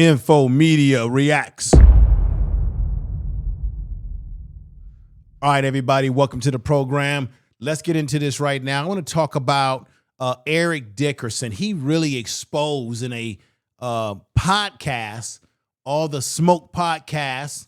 Info Media reacts. All right, everybody, welcome to the program. Let's get into this right now. I want to talk about Eric Dickerson. He really exposed in a podcast, all the smoke podcasts.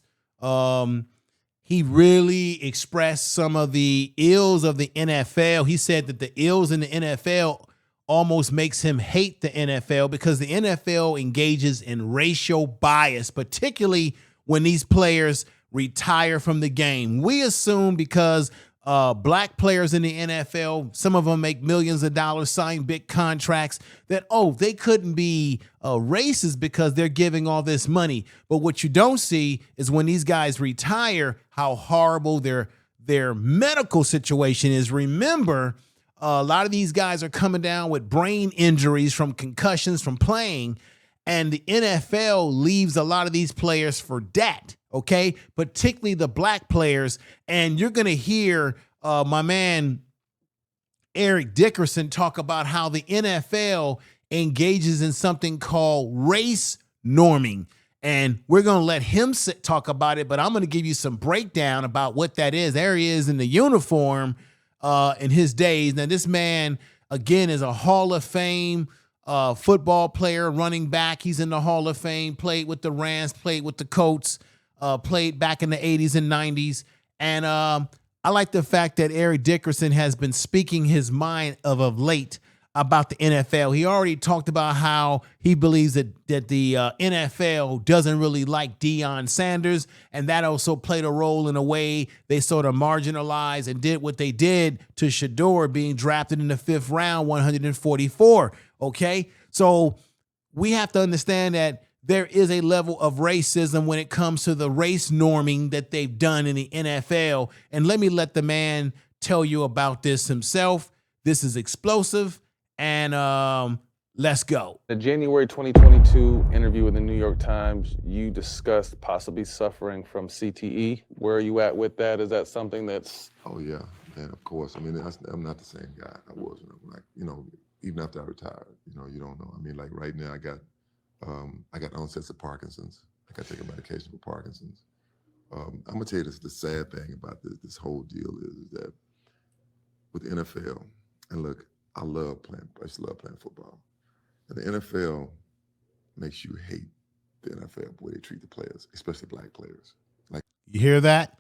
He really expressed some of the ills of the NFL. He said that the ills in the NFL almost makes him hate the NFL because the NFL engages in racial bias, particularly when these players retire from the game. We assume because black players in the NFL, some of them make millions of dollars, sign big contracts, that, oh, they couldn't be racist because they're giving all this money. But what you don't see is when these guys retire, how horrible their medical situation is. Remember, a lot of these guys are coming down with brain injuries from concussions from playing, and the NFL leaves a lot of these players for debt, okay? Particularly the black players. And you're going to hear my man Eric Dickerson talk about how the NFL engages in something called race norming. And we're going to let him talk about it, but I'm going to give you some breakdown about what that is. There he is in the uniform in his days. Now, this man, again, is a Hall of Fame football player, running back. He's in the Hall of Fame, played with the Rams, played with the Colts, played back in the 80s and 90s. And I like the fact that Eric Dickerson has been speaking his mind of late about the NFL. He already talked about how he believes that the NFL doesn't really like Deion Sanders, and that also played a role in a way they sort of marginalized and did what they did to Shador being drafted in the 5th round, 144. Okay, so we have to understand that there is a level of racism when it comes to the race norming that they've done in the NFL. And let the man tell you about this himself. This is explosive. And let's go. The January 2022 interview with the New York Times, you discussed possibly suffering from CTE. Where are you at with that? Is that something that's... Oh, yeah, man, of course. I mean, I'm not the same guy I was when even after I retired, you don't know. I mean, like right now I got onsets of Parkinson's. I got to take a medication for Parkinson's. I'm gonna tell you this, the sad thing about this whole deal is that with the NFL, and look, I just love playing football. And the NFL makes you hate the NFL, the way they treat the players, especially black players. Like, you hear that?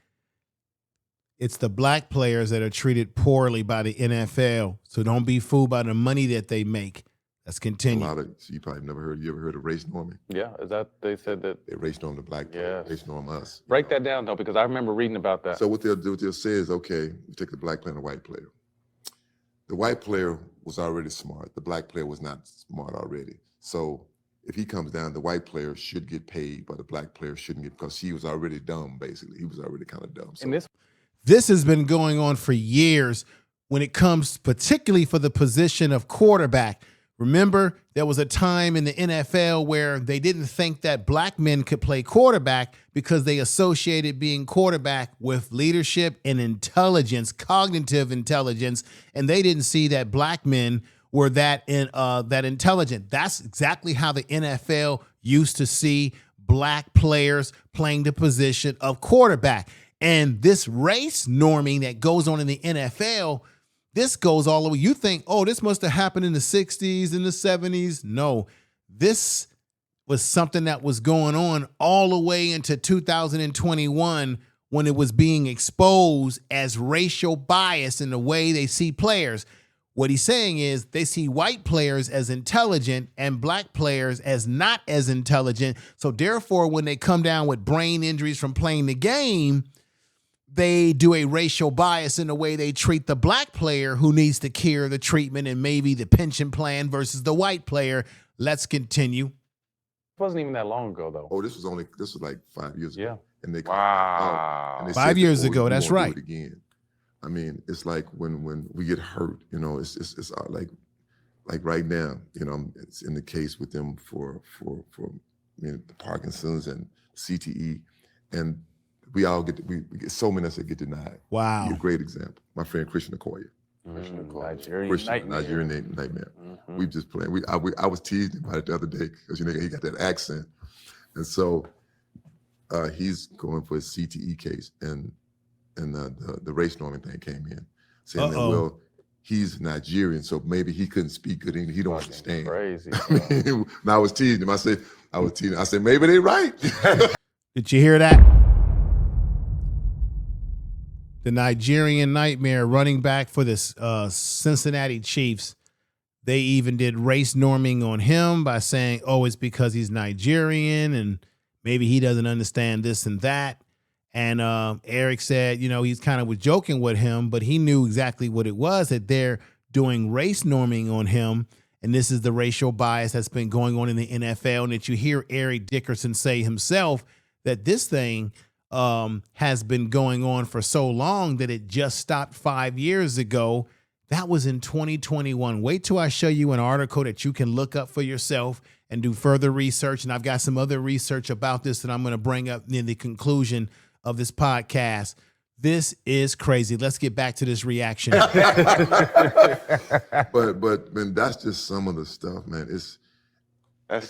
It's the black players that are treated poorly by the NFL. So don't be fooled by the money that they make. Let's continue. So you probably you ever heard of race norming? Yeah, is that, they said that... They race norm the black players, race norm us. Break that down though, because I remember reading about that. So what they'll say is, okay, you take the black player and the white player. The white player was already smart. The black player was not smart already. So if he comes down, the white player should get paid, but the black player shouldn't get, because he was already dumb, basically. He was already kind of dumb. So. And this has been going on for years when it comes particularly for the position of quarterback. Remember, there was a time in the NFL where they didn't think that black men could play quarterback because they associated being quarterback with leadership and intelligence, cognitive intelligence, and they didn't see that black men were that intelligent. That's exactly how the NFL used to see black players playing the position of quarterback. And this race norming that goes on in the NFL, this goes all the way. You think, oh, this must have happened in the 60s, in the 70s. No, this was something that was going on all the way into 2021 when it was being exposed as racial bias in the way they see players. What he's saying is they see white players as intelligent and black players as not as intelligent. So therefore, when they come down with brain injuries from playing the game, they do a racial bias in the way they treat the black player who needs the care, the treatment, and maybe the pension plan versus the white player. Let's continue. It wasn't even that long ago, though. Oh, this was like 5 years ago. Yeah. And they wow. And they 5 years ago, we that's won't right. Do it again. I mean, it's like when we get hurt, it's like right now, it's in the case with them for the Parkinson's and CTE, and we get so many that get denied. Wow. A great example. My friend Christian Okoye. Nigerian Christian nightmare. Nigerian nightmare. We just playing. I was teasing about it the other day because he got that accent, and so he's going for his CTE case, and the race norming thing came in, saying that well, he's Nigerian, so maybe he couldn't speak good English. He don't understand. Crazy. And I was teasing him. I said maybe they right. Did you hear that? The Nigerian nightmare, running back for the Cincinnati Chiefs. They even did race norming on him by saying, oh, it's because he's Nigerian and maybe he doesn't understand this and that. And Eric said, he's kind of was joking with him, but he knew exactly what it was, that they're doing race norming on him. And this is the racial bias that's been going on in the NFL. And that you hear Eric Dickerson say himself that this thing has been going on for so long that it just stopped 5 years ago. That was in 2021. Wait till I show you an article that you can look up for yourself and do further research. And I've got some other research about this that I'm going to bring up in the conclusion of this podcast. This is crazy. Let's get back to this reaction. but man, that's just some of the stuff, man. It's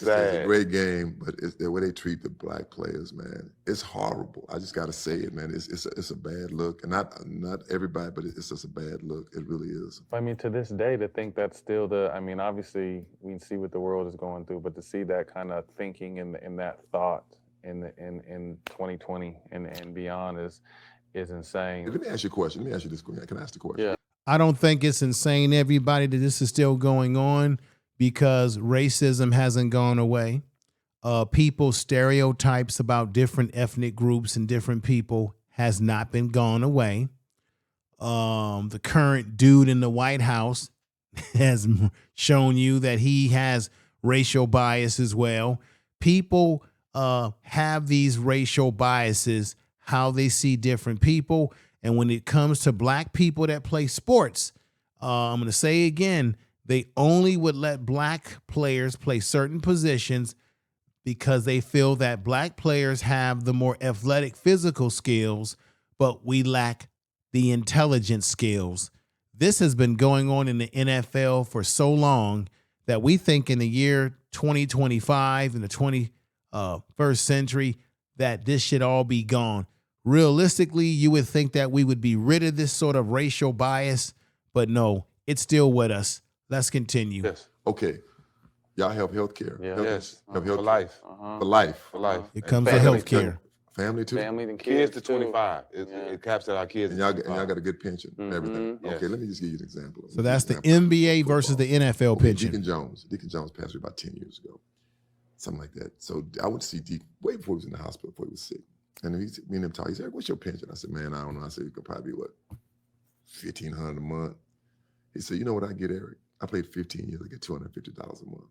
a great game, but it's the way they treat the black players, man. It's horrible. I just got to say it, man. It's a bad look, and not everybody, but it's just a bad look. It really is. I mean, to this day, to think that's still obviously we see what the world is going through, but to see that kind of thinking in that thought in 2020 and beyond is insane. Let me ask you a question. Let me ask you this question. Can I ask the question? Yeah. I don't think it's insane, everybody, that this is still going on, because racism hasn't gone away. People's stereotypes about different ethnic groups and different people has not been gone away. The current dude in the White House has shown you that he has racial bias as well. People have these racial biases, how they see different people. And when it comes to black people that play sports, I'm going to say again, they only would let black players play certain positions because they feel that black players have the more athletic physical skills, but we lack the intelligence skills. This has been going on in the NFL for so long that we think in the year 2025, in the 21st century, that this should all be gone. Realistically, you would think that we would be rid of this sort of racial bias, but no, it's still with us. Let's continue. Yes. Okay. Y'all have health care. Yeah. Yes. Have For health life. For life. For life. It comes to Family health care. Family too. Family and Kids kids to too. 25. It caps at our kids. And at y'all got a good pension. and Everything. Yes. Okay. Let me just give you an example. So that's the NBA versus the NFL Okay, pension. Deacon Jones passed away about 10 years ago, something like that. So I went to see Deacon way before he was in the hospital, before he was sick. And me and him talked. He said, "What's your pension?" I said, "Man, I don't know." I said, "It could probably be what, $1,500 a month." He said, "You know what I get, Eric? I played 15 years. I get $250 a month.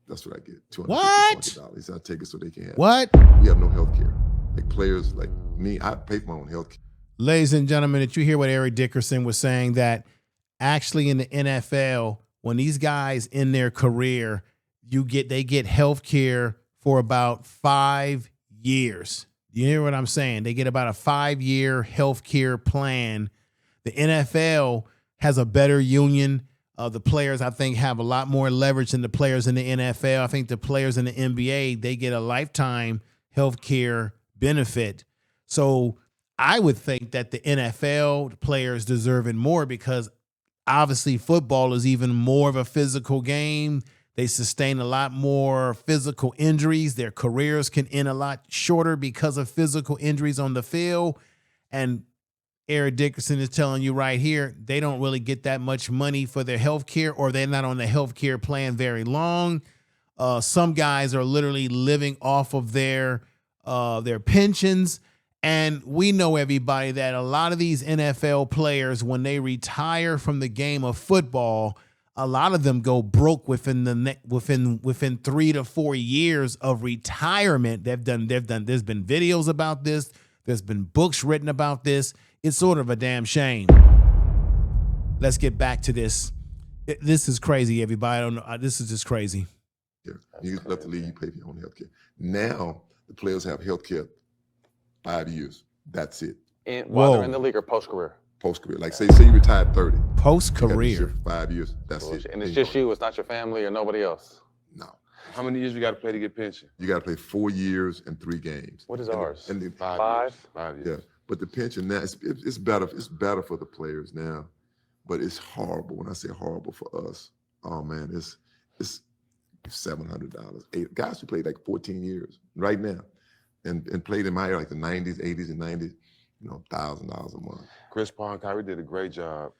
That's what I get. $250. He said, "I take it so they can have." What? We have no health care. Like players like me, I pay for my own health care. Ladies and gentlemen, did you hear what Eric Dickerson was saying? That actually in the NFL, when these guys in their career, they get health care for about 5 years. You hear what I'm saying? They get about a 5-year health care plan. The NFL has a better union. The players, I think, have a lot more leverage than the players in the NFL. I think the players in the NBA, they get a lifetime health care benefit. So I would think that the NFL players deserve it more, because obviously football is even more of a physical game. They sustain a lot more physical injuries. Their careers can end a lot shorter because of physical injuries on the field. And Eric Dickerson is telling you right here, they don't really get that much money for their health care, or they're not on the health care plan very long. Some guys are literally living off of their pensions. And we know, everybody, that a lot of these NFL players, when they retire from the game of football, a lot of them go broke within 3 to 4 years of retirement. They've done. There's been videos about this. There's been books written about this. It's sort of a damn shame. Let's get back to this. This is crazy, everybody. I don't know. This is just crazy. Yeah. You left the league, you pay for your own health care. Now the players have health care 5 years. That's it. While Whoa. they're in the league or post-career? post-career. Like say you retired 30. Post-career. For 5 years, that's it. And it's just you, it's not your family or nobody else. No. How many years you got to play to get pension? You got to play 4 years and 3 games. What is ours? And 5 years. 5 years. Yeah, but the pension now, it's better. It's better for the players now, but it's horrible. When I say horrible for us, oh man, it's $700. Guys who played like 14 years right now, and played in my era like the 90s, 80s, and 90s, $1,000 a month. Chris Paul and Kyrie did a great job.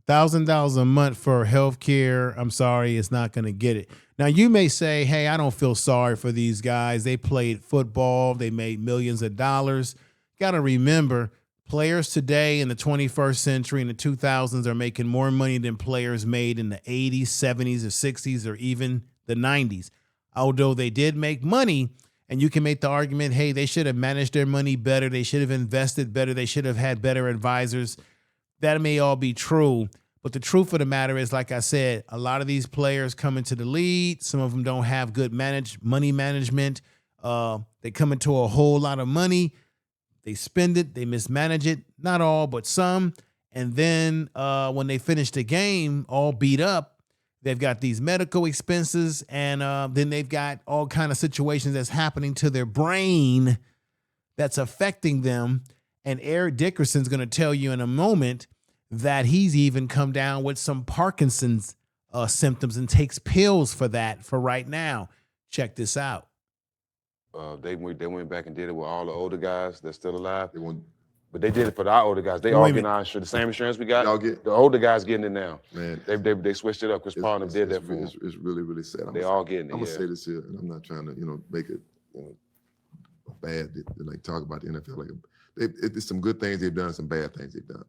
$1,000 a month for health care. I'm sorry, it's not going to get it. Now, you may say, hey, I don't feel sorry for these guys. They played football. They made millions of dollars. Got to remember, players today in the 21st century, in the 2000s, are making more money than players made in the 80s, 70s, or 60s, or even the 90s. Although they did make money, and you can make the argument, hey, they should have managed their money better. They should have invested better. They should have had better advisors. That may all be true. But the truth of the matter is, like I said, a lot of these players come into the league. Some of them don't have good money management. They come into a whole lot of money. They spend it. They mismanage it. Not all, but some. And then when they finish the game all beat up, they've got these medical expenses, and then they've got all kind of situations that's happening to their brain that's affecting them. And Eric Dickerson's going to tell you in a moment that he's even come down with some Parkinson's symptoms and takes pills for that for right now. Check this out. They went back and did it with all the older guys that's still alive. They But they did it for the older guys. They all get our insurance, the same insurance we got. The older guys getting it now. Man, they switched it up. Chris Paul did that for them. It's really, really sad. They all getting it. I'm gonna say this here, and I'm not trying to, make it bad to like talk about the NFL. Like, it's some good things they've done, some bad things they've done.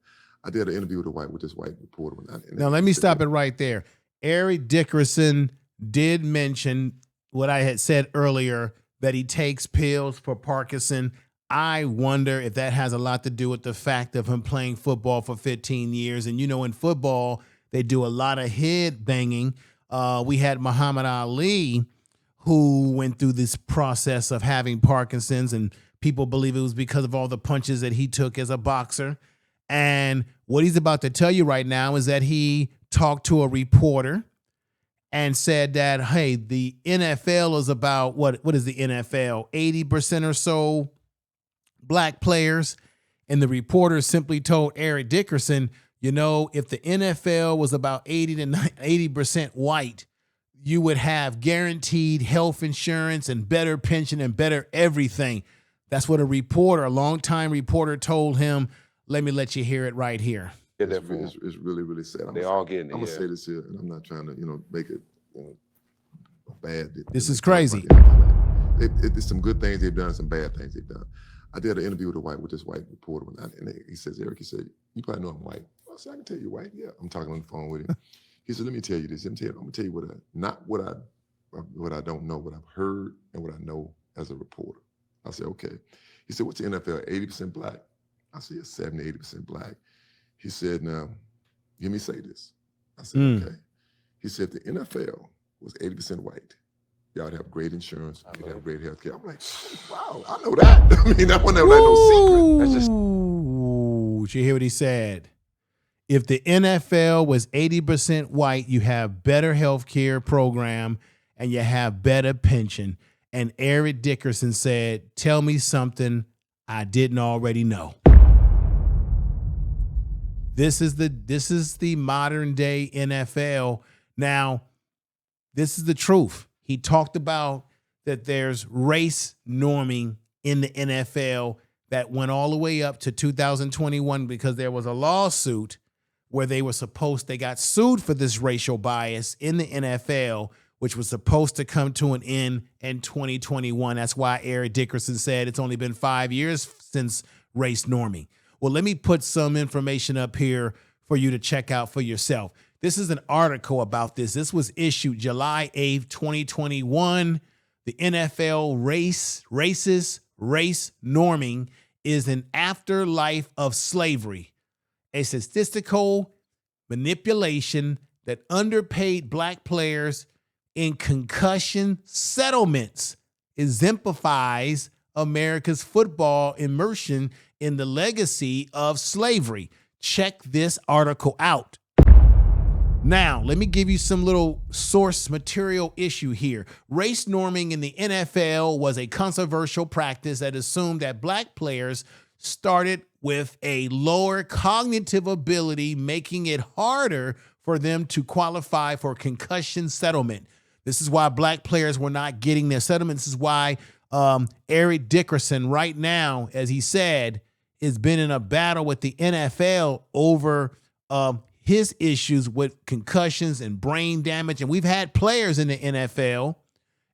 I did an interview with this white reporter. Now let me stop it right there. Eric Dickerson did mention what I had said earlier, that he takes pills for Parkinson. I wonder if that has a lot to do with the fact of him playing football for 15 years. And, in football, they do a lot of head banging. We had Muhammad Ali, who went through this process of having Parkinson's, and people believe it was because of all the punches that he took as a boxer. And what he's about to tell you right now is that he talked to a reporter and said that, hey, the NFL is about, what is the NFL? 80% or so black players. And the reporter simply told Eric Dickerson, if the NFL was about 80% white, you would have guaranteed health insurance and better pension and better everything. That's what a longtime reporter told him. Let me let you hear it right here. It's really, really sad. They all getting it. I'm gonna say this here, and I'm not trying to, make it bad. This is crazy. It's some good things they've done, some bad things they've done. I did an interview with this white reporter, and he says, Eric, he said, you probably know I'm white. I said, I can tell you white. Yeah, I'm talking on the phone with him. He said, let me tell you this. I'm gonna tell you not what I don't know, what I've heard and what I know as a reporter. I said, okay. He said, what's the NFL? 80% black? I said, yeah, 70, 80% black. He said, now, hear me say this. I said, okay. He said, if the NFL was 80% white, y'all would have great insurance, you'd have great health care. I'm like, wow, I know that. I mean, that wasn't like no secret. That's just. Did you hear what he said? If the NFL was 80% white, you have better health care program and you have better pension. And Eric Dickerson said, tell me something I didn't already know. This is the modern day NFL. Now, this is the truth. He talked about that there's race norming in the NFL that went all the way up to 2021 because there was a lawsuit where they got sued for this racial bias in the NFL, which was supposed to come to an end in 2021. That's why Eric Dickerson said it's only been 5 years since race norming. Well, let me put some information up here for you to check out for yourself. This is an article about this. This was issued July 8th, 2021. The NFL race norming is an afterlife of slavery, a statistical manipulation that underpaid black players in concussion settlements exemplifies America's football immersion in the legacy of slavery. Check this article out. Now, let me give you some little source material issue here. Race norming in the NFL was a controversial practice that assumed that black players started with a lower cognitive ability, making it harder for them to qualify for concussion settlement. This is why black players were not getting their settlement. This is why Eric Dickerson right now, as he said, has been in a battle with the NFL over his issues with concussions and brain damage. And we've had players in the NFL,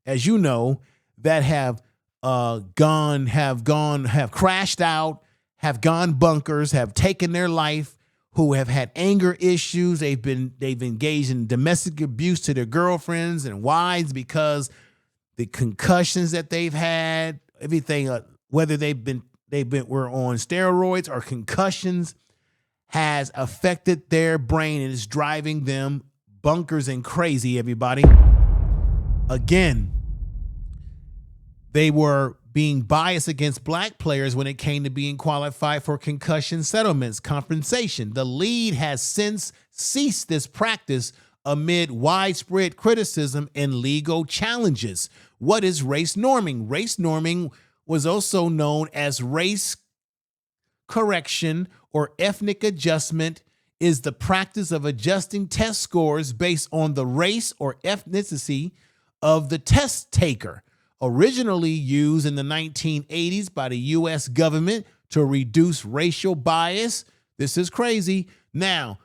as you know, that have crashed out, have gone bunkers, have taken their life, who have had anger issues. They've engaged in domestic abuse to their girlfriends and wives because the concussions that they've had, everything, whether were on steroids or concussions, has affected their brain and is driving them bunkers and crazy, everybody. Again, they were being biased against black players when it came to being qualified for concussion settlements compensation. The league has since ceased this practice amid widespread criticism and legal challenges. What is race norming? Race norming was also known as race correction or ethnic adjustment, is the practice of adjusting test scores based on the race or ethnicity of the test taker. Originally used in the 1980s by the U.S. government to reduce racial bias. This is crazy. Now,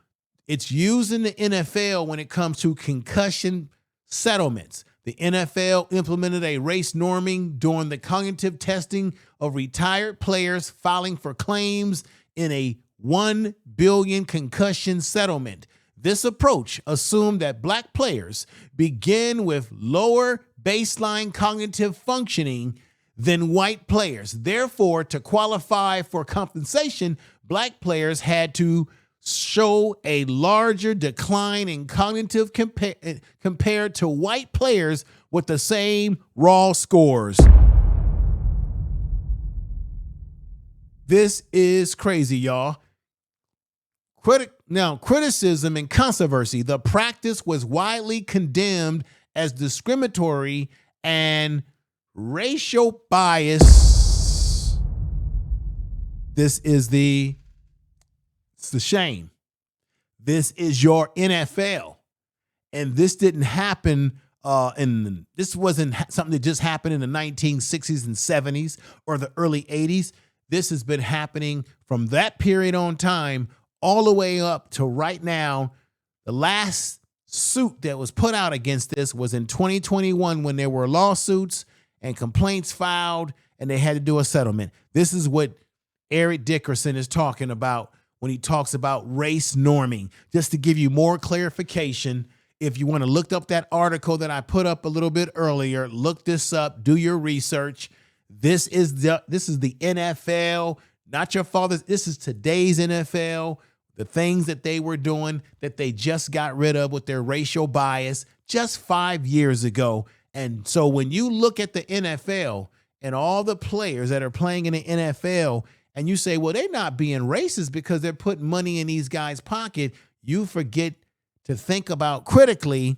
it's used in the NFL when it comes to concussion settlements. The NFL implemented a race norming during the cognitive testing of retired players filing for claims in a $1 billion concussion settlement. This approach assumed that black players begin with lower baseline cognitive functioning than white players. Therefore, to qualify for compensation, black players had to show a larger decline in cognitive compared to white players with the same raw scores. This is crazy, y'all. Criticism and controversy. The practice was widely condemned as discriminatory and racial bias. This is the shame. This is your NFL. And this didn't happen this wasn't something that just happened in the 1960s and 70s or the early 80s. This has been happening from that period on time all the way up to right now. The last suit that was put out against this was in 2021 when there were lawsuits and complaints filed and they had to do a settlement. This is what Eric Dickerson is talking about when he talks about race norming. Just to give you more clarification, if you want to look up that article that I put up a little bit earlier, look this up, do your research. This is the NFL, not your father's. This is today's NFL. The things that they were doing that they just got rid of with their racial bias just 5 years ago. And so when you look at the NFL and all the players that are playing in the NFL and you say, well, they're not being racist because they're putting money in these guys' pocket, you forget to think about critically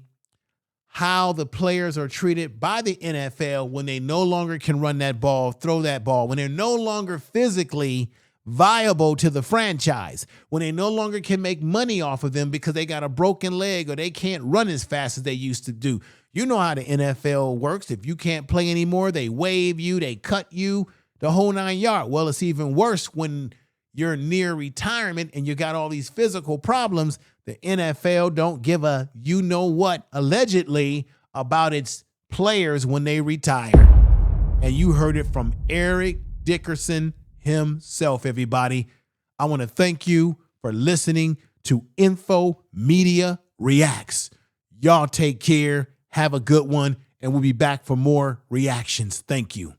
how the players are treated by the NFL when they no longer can run that ball, throw that ball, when they're no longer physically viable to the franchise, when they no longer can make money off of them because they got a broken leg or they can't run as fast as they used to do. You know how the NFL works. If you can't play anymore, they waive you, they cut you, the whole 9 yards. Well, it's even worse when you're near retirement and you got all these physical problems. The NFL don't give a you-know-what, allegedly, about its players when they retire. And you heard it from Eric Dickerson himself, everybody. I want to thank you for listening to Info Media Reacts. Y'all take care, have a good one, and we'll be back for more reactions. Thank you.